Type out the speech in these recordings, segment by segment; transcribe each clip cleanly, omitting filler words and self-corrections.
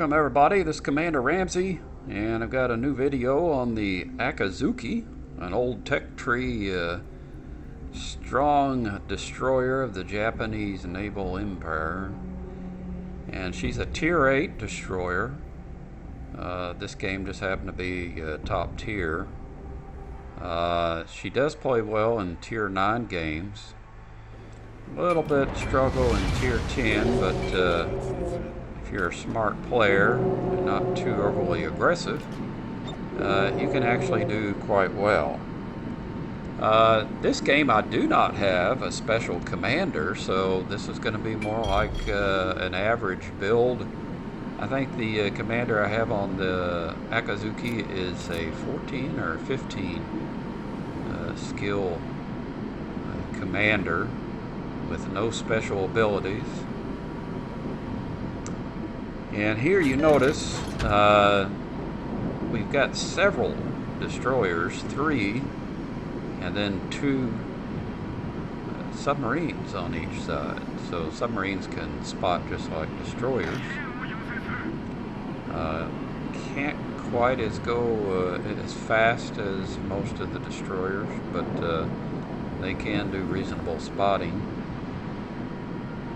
Welcome everybody, this is Commander Ramsey, and I've got a new video on the Akizuki, an old tech tree strong destroyer of the Japanese naval empire. And she's a tier 8 destroyer. This game just happened to be top tier. She does play well in tier 9 games. A little bit struggle in tier 10, but if you're a smart player and not too overly aggressive, you can actually do quite well. This game I do not have a special commander, so this is going to be more like an average build. I think the commander I have on the Akizuki is a 14 or 15 skill commander with no special abilities. And here you notice we've got several destroyers, 3, and then 2 submarines on each side. So submarines can spot just like destroyers. Can't quite go as fast as most of the destroyers, but they can do reasonable spotting.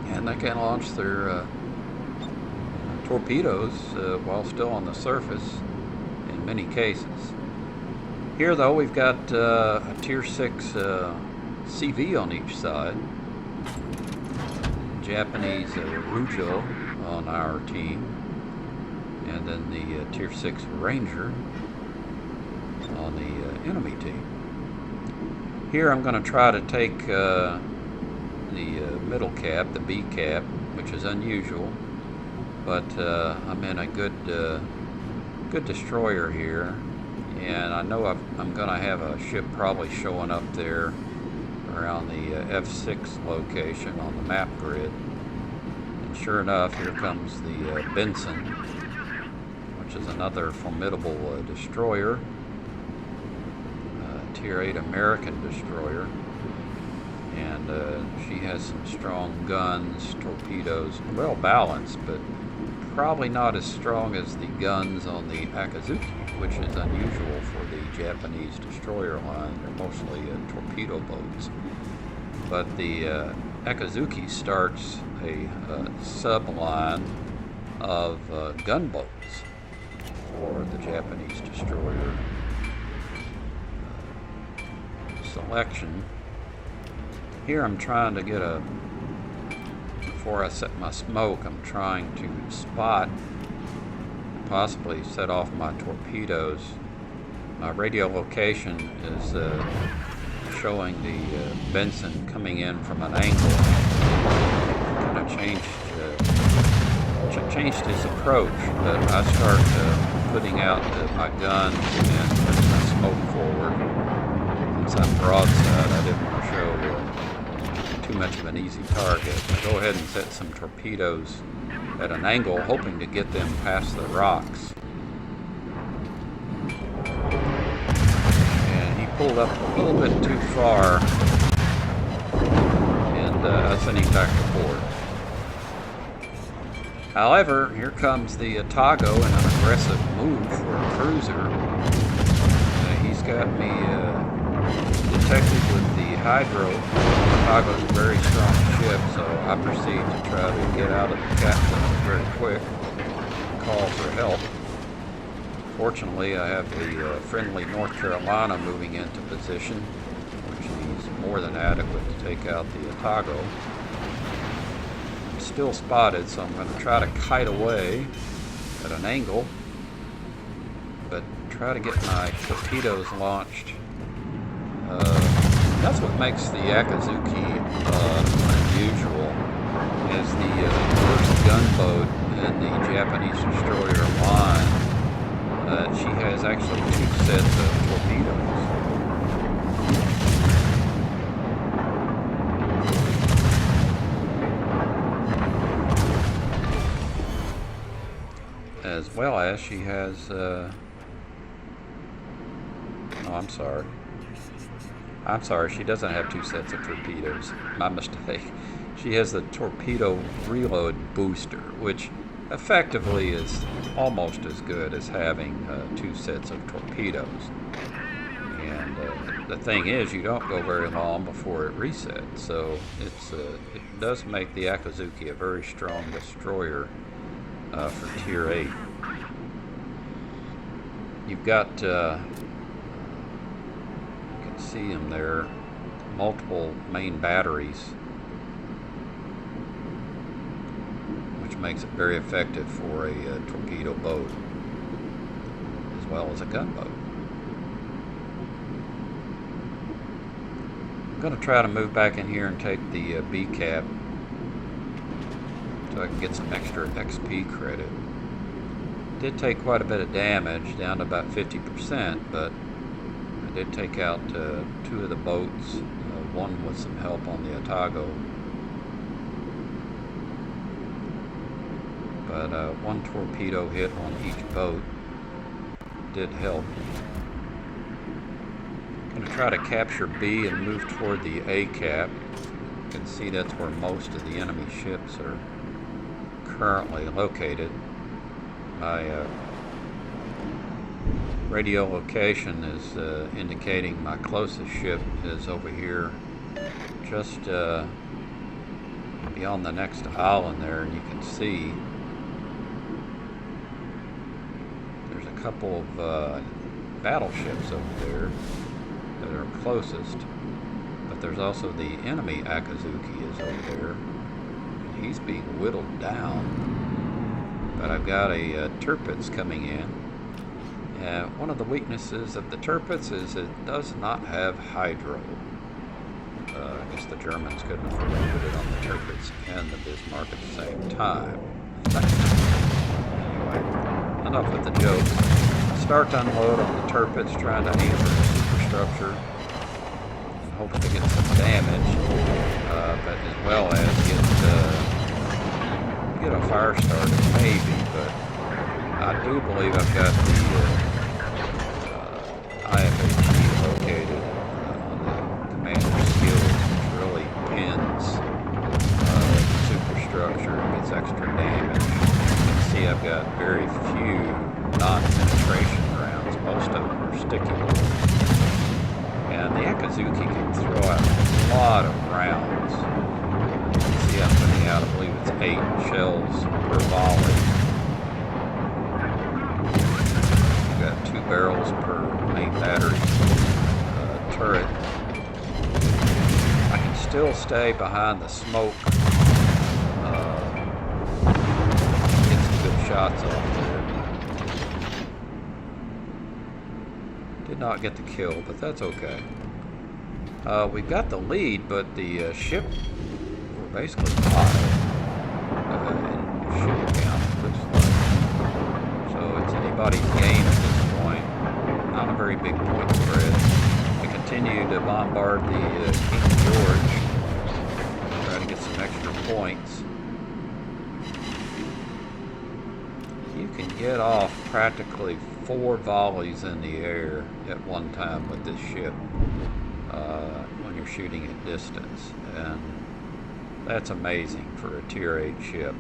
And they can launch their torpedoes while still on the surface in many cases. Here though we've got a tier 6 CV on each side, Japanese Rujo on our team, and then the tier 6 Ranger on the enemy team. Here I'm going to try to take the middle cap, the B cap, which is unusual, but I'm in a good destroyer here, and I know I'm going to have a ship probably showing up there around the F6 location on the map grid. And sure enough, here comes the Benson, which is another formidable destroyer, tier 8 American destroyer. And she has some strong guns, torpedoes, well balanced, but probably not as strong as the guns on the Akizuki, which is unusual for the Japanese destroyer line. They're mostly torpedo boats. But the Akizuki starts a sub-line of gunboats for the Japanese destroyer selection. Here I'm trying to get before I set my smoke, I'm trying to spot, possibly set off my torpedoes. My radio location is showing the Benson coming in from an angle. Kind of changed his approach, but I start putting out my guns and putting my smoke forward. Since I'm broadside, I didn't want to show too much of an easy target. I go ahead and set some torpedoes at an angle, hoping to get them past the rocks. And he pulled up a little bit too far, and I sent him back to port. However, here comes the Tago in an aggressive move for a cruiser. He's got me detected with the Hydro. Tago's a very strong ship, so I proceed to try to get out of the captain very quick, call for help. Fortunately, I have the friendly North Carolina moving into position, which is more than adequate to take out the Tago. I'm still spotted, so I'm going to try to kite away at an angle, but try to get my torpedoes launched. That's what makes the Akizuki unusual, is the first gunboat in the Japanese destroyer line. She has actually 2 sets of torpedoes. As well as she has, I'm sorry, she doesn't have 2 sets of torpedoes. My mistake. She has the torpedo reload booster, which effectively is almost as good as having 2 sets of torpedoes. And the thing is, you don't go very long before it resets, so it does make the Akizuki a very strong destroyer for Tier 8. You've got, you can see them there, multiple main batteries, which makes it very effective for a torpedo boat, as well as a gunboat. I'm going to try to move back in here and take the B cap so I can get some extra XP credit. Did take quite a bit of damage, down to about 50%, but I did take out 2 of the boats, one with some help on the Otago. But 1 torpedo hit on each boat did help. I'm going to try to capture B and move toward the A cap. You can see that's where most of the enemy ships are currently located. My radio location is indicating my closest ship is over here, just beyond the next island there, and you can see there's a couple of battleships over there that are closest, but there's also the enemy Akizuki is over there, and he's being whittled down. But I've got a Tirpitz coming in. One of the weaknesses of the Tirpitz is it does not have hydro. I guess the Germans couldn't afford to put it on the Tirpitz and the Bismarck at the same time. Anyway, enough with the jokes. Start to unload on the Tirpitz, trying to aim for the superstructure and hoping to get some damage, but as well as get a fire started, maybe, but I do believe I've got the IFAG located on the commander's skills, which really pins the superstructure and gets extra damage. You can see I've got very few non-penetration rounds. Most of them are sticky. And the Akizuki can throw out a lot of rounds. See, I'm putting out, I believe it's 8 shells per volley. We've got 2 barrels per main battery turret. I can still stay behind the smoke, get some good shots off there. Did not get the kill, but that's okay. We've got the lead, but the ship, basically 5 in ship count, looks like. So it's anybody's game at this point. Not a very big point spread. We continue to bombard the King George, try to get some extra points. You can get off practically 4 volleys in the air at one time with this ship when you're shooting at distance, and that's amazing for a Tier 8 ship.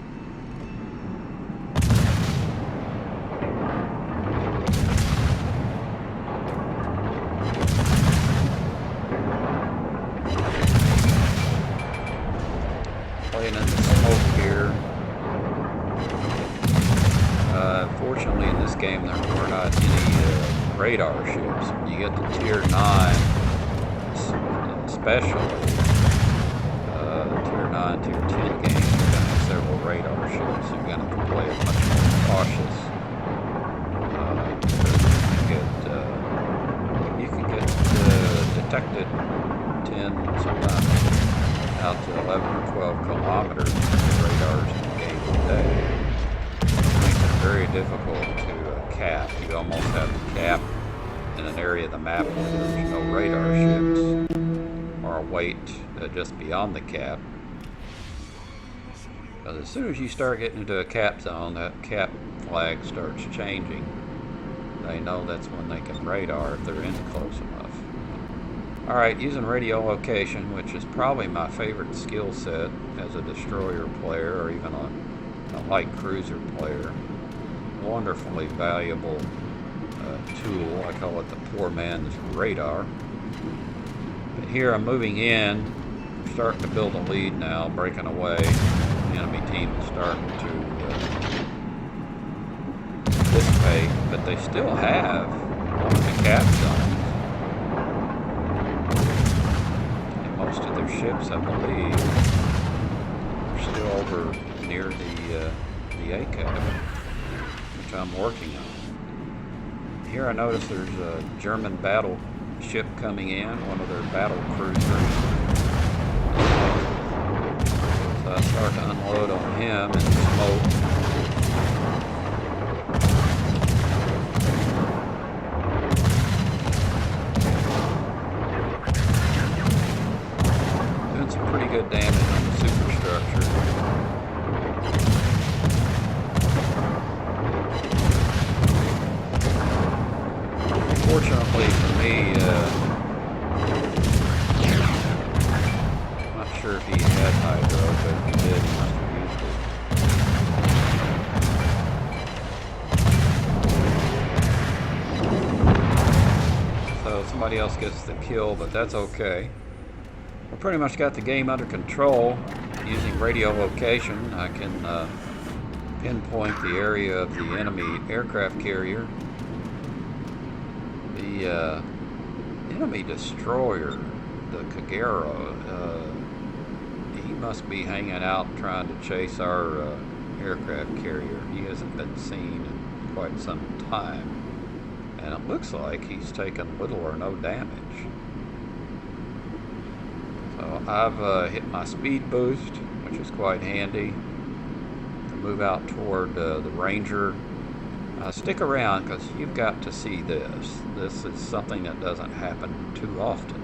Playing in the smoke here. Fortunately in this game there were not any radar ships. When you get to Tier 9, especially Tier 9, Tier 10 games, you're going to have several radar ships. You're going to have to play it much more cautious. You can get detected 10, sometimes out to 11 or 12 kilometers with radars in the game today. It makes it very difficult to cap. You almost have to cap in an area of the map where there's no radar ships, or wait just beyond the cap. Because as soon as you start getting into a cap zone, that cap flag starts changing. They know that's when they can radar if they're in close enough. Alright, using radio location, which is probably my favorite skill set as a destroyer player or even a light cruiser player. wonderfully valuable tool. I call it the poor man's radar. But here I'm moving in, starting to build a lead now, breaking away. The enemy team is starting to dissipate, but they still have one of the cap zones. And most of their ships, I believe, are still over near the ACAB, which I'm working on. Here I notice there's a German battleship coming in, one of their battle cruisers. So I start to unload on him and smoke. Doing some pretty good damage on the superstructure. Fortunately for me, I'm not sure if he had hydro, but if he did, he must have used it. So somebody else gets the kill, but that's okay. We pretty much got the game under control. Using radio location, I can pinpoint the area of the enemy aircraft carrier. The enemy destroyer, the Kagero, he must be hanging out trying to chase our aircraft carrier. He hasn't been seen in quite some time, and it looks like he's taken little or no damage. So I've hit my speed boost, which is quite handy to move out toward the Ranger. Stick around, because you've got to see this. This is something that doesn't happen too often.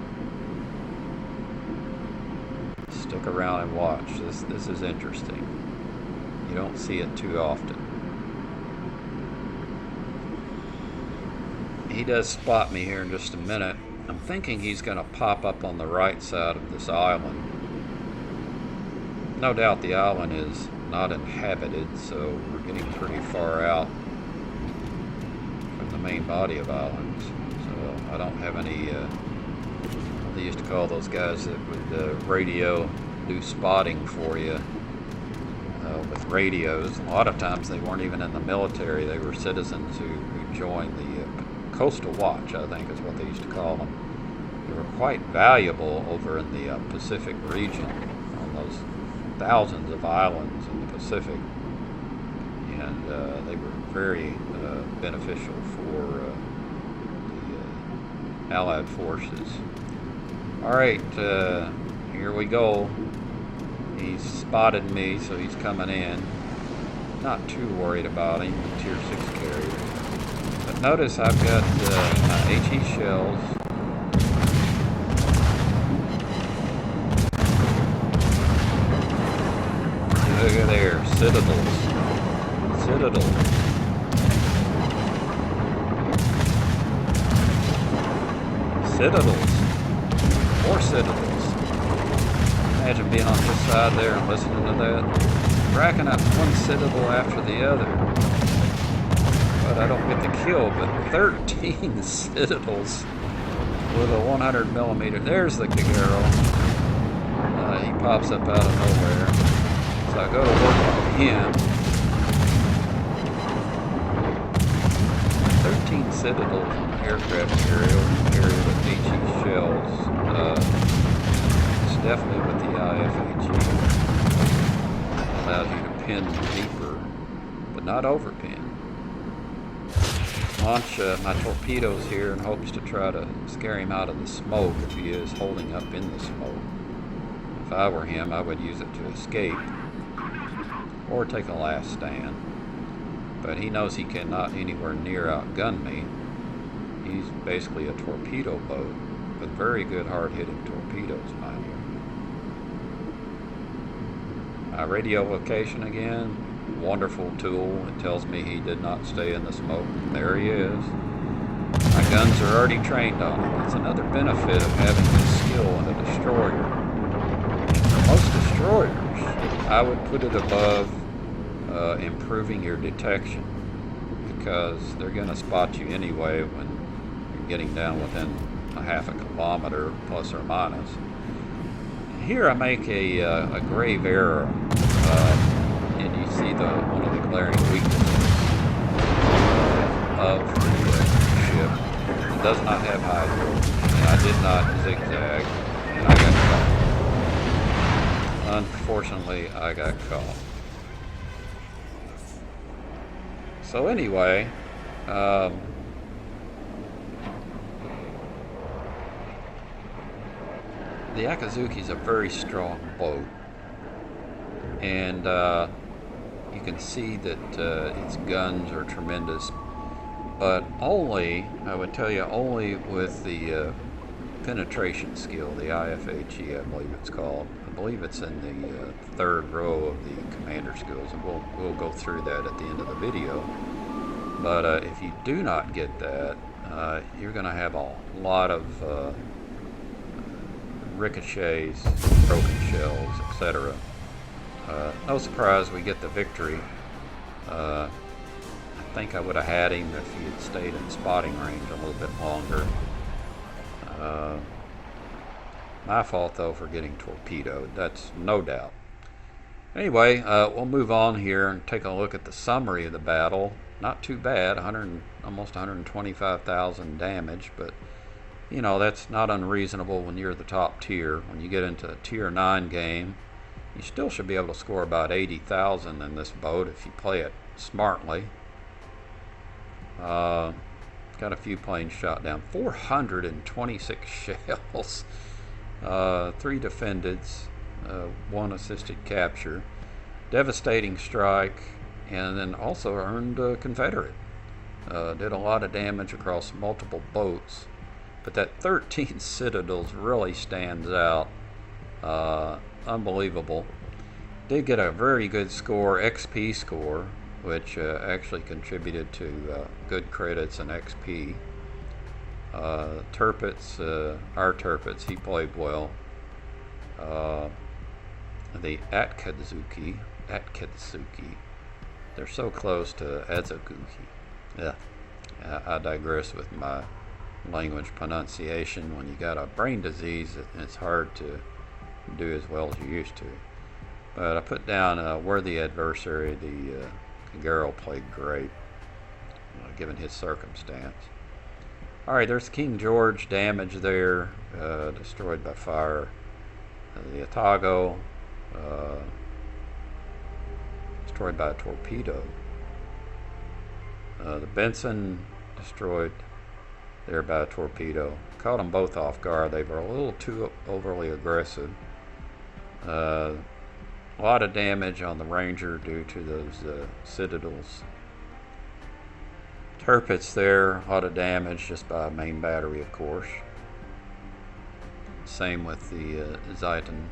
Stick around and watch. This is interesting. You don't see it too often. He does spot me here in just a minute. I'm thinking he's going to pop up on the right side of this island. No doubt the island is not inhabited, so we're getting pretty far out from the main body of islands. So I don't have any, they used to call those guys that would radio do spotting for you with radios. A lot of times they weren't even in the military. They were citizens who joined the Coastal Watch, I think is what they used to call them. They were quite valuable over in the Pacific region, on those thousands of islands in the Pacific, and they were very beneficial for the Allied forces. Alright, here we go. He's spotted me, so he's coming in. Not too worried about him, Tier 6 carrier. But notice I've got my HE shells. Look at there, citadels. Citadels. Citadels. More citadels. Imagine being on this side there and listening to that. Racking up one citadel after the other. But I don't get the kill, but 13 citadels with a 100mm. There's the Kagero. He pops up out of nowhere. So I go to work on him. 13 citadels on the aircraft carrier with HE shells. It's definitely with the IFHE. Allows you to pin deeper, but not overpin. Launch my torpedoes here in hopes to try to scare him out of the smoke if he is holding up in the smoke. If I were him, I would use it to escape or take a last stand. But he knows he cannot anywhere near outgun me. He's basically a torpedo boat with very good hard-hitting torpedoes, mind you. My radio location again, wonderful tool. It tells me he did not stay in the smoke. There he is. My guns are already trained on him. That's another benefit of having this skill in a destroyer. For most destroyers, I would put it above improving your detection. because they're going to spot you anyway when you're getting down within a half a kilometer, plus or minus. Here I make a grave error, and you see one of the glaring weaknesses of the ship. It does not have hydro, and I did not zigzag, and I got caught. Unfortunately, I got caught. So anyway, the Akizuki is a very strong boat, and you can see that its guns are tremendous, but only, I would tell you, only with the penetration skill, the IFHE, I believe it's called. I believe it's in the third row of the commander skills, and we'll go through that at the end of the video. But if you do not get that, you're going to have a lot of ricochets, broken shells, etc. No surprise we get the victory. I think I would have had him if he had stayed in spotting range a little bit longer. My fault though for getting torpedoed, that's no doubt. Anyway, we'll move on here and take a look at the summary of the battle. Not too bad, almost 125,000 damage, but you know, that's not unreasonable when you're the top tier. When you get into a tier 9 game, you still should be able to score about 80,000 in this boat if you play it smartly. Got a few planes shot down. 426 shells, 3 defended, 1 assisted capture, devastating strike, and then also earned Confederate. Did a lot of damage across multiple boats, but that 13 Citadels really stands out. Unbelievable. Did get a very good score, XP score, which actually contributed to good credits and XP. Tirpitz, our Tirpitz, he played well. The Akizuki, they're so close to Akizuki. Yeah, I digress with my language pronunciation. When you got a brain disease, it's hard to do as well as you used to. But I put down a worthy adversary. The Kagero played great, given his circumstance. Alright, there's King George damage there, destroyed by fire. The Otago, destroyed by a torpedo. The Benson destroyed there by a torpedo. Caught them both off guard. They were a little too overly aggressive. A lot of damage on the Ranger due to those Citadels. Tirpitz there, a lot of damage just by a main battery, of course. Same with the Zeiton.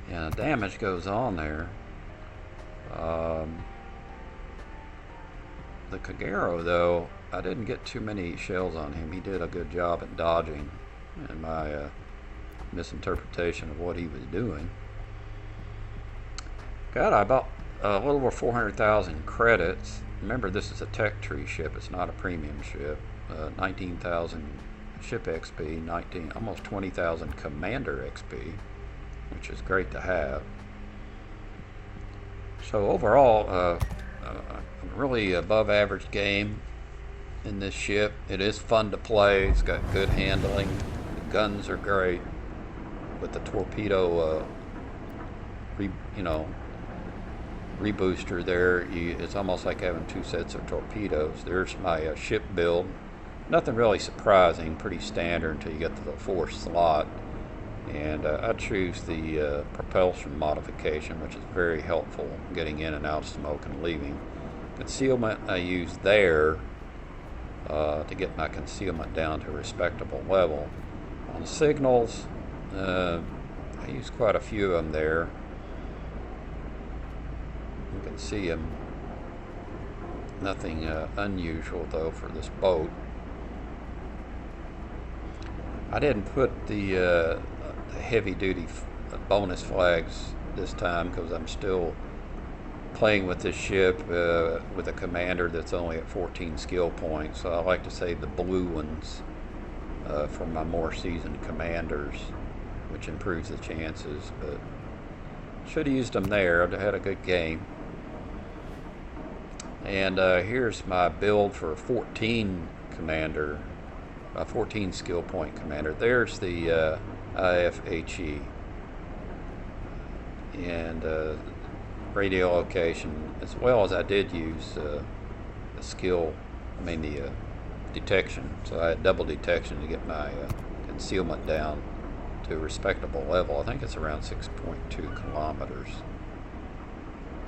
Yeah, damage goes on there. The Kagero, though, I didn't get too many shells on him. He did a good job at dodging, in my misinterpretation of what he was doing. Got about a little over 400,000 credits. Remember, this is a tech tree ship. It's not a premium ship. 19,000 ship XP, almost 20,000 commander XP, which is great to have. So overall, a really above average game in this ship. It is fun to play. It's got good handling. The guns are great. With the torpedo, rebooster there, it's almost like having 2 sets of torpedoes. There's my ship build. Nothing really surprising, pretty standard until you get to the 4th slot. And I choose the propulsion modification, which is very helpful getting in and out of smoke and leaving. Concealment I use there to get my concealment down to a respectable level. On signals, I use quite a few of them there. You can see them. Nothing unusual though for this boat. I didn't put the heavy duty bonus flags this time because I'm still playing with this ship with a commander that's only at 14 skill points, so I like to save the blue ones for my more seasoned commanders, which improves the chances. But should have used them there. I'd have had a good game. And here's my build for a 14 commander, a 14 skill point commander. There's the IFHE and radio location, as well as I did use the detection. So I had double detection to get my concealment down to a respectable level. I think it's around 6.2 kilometers.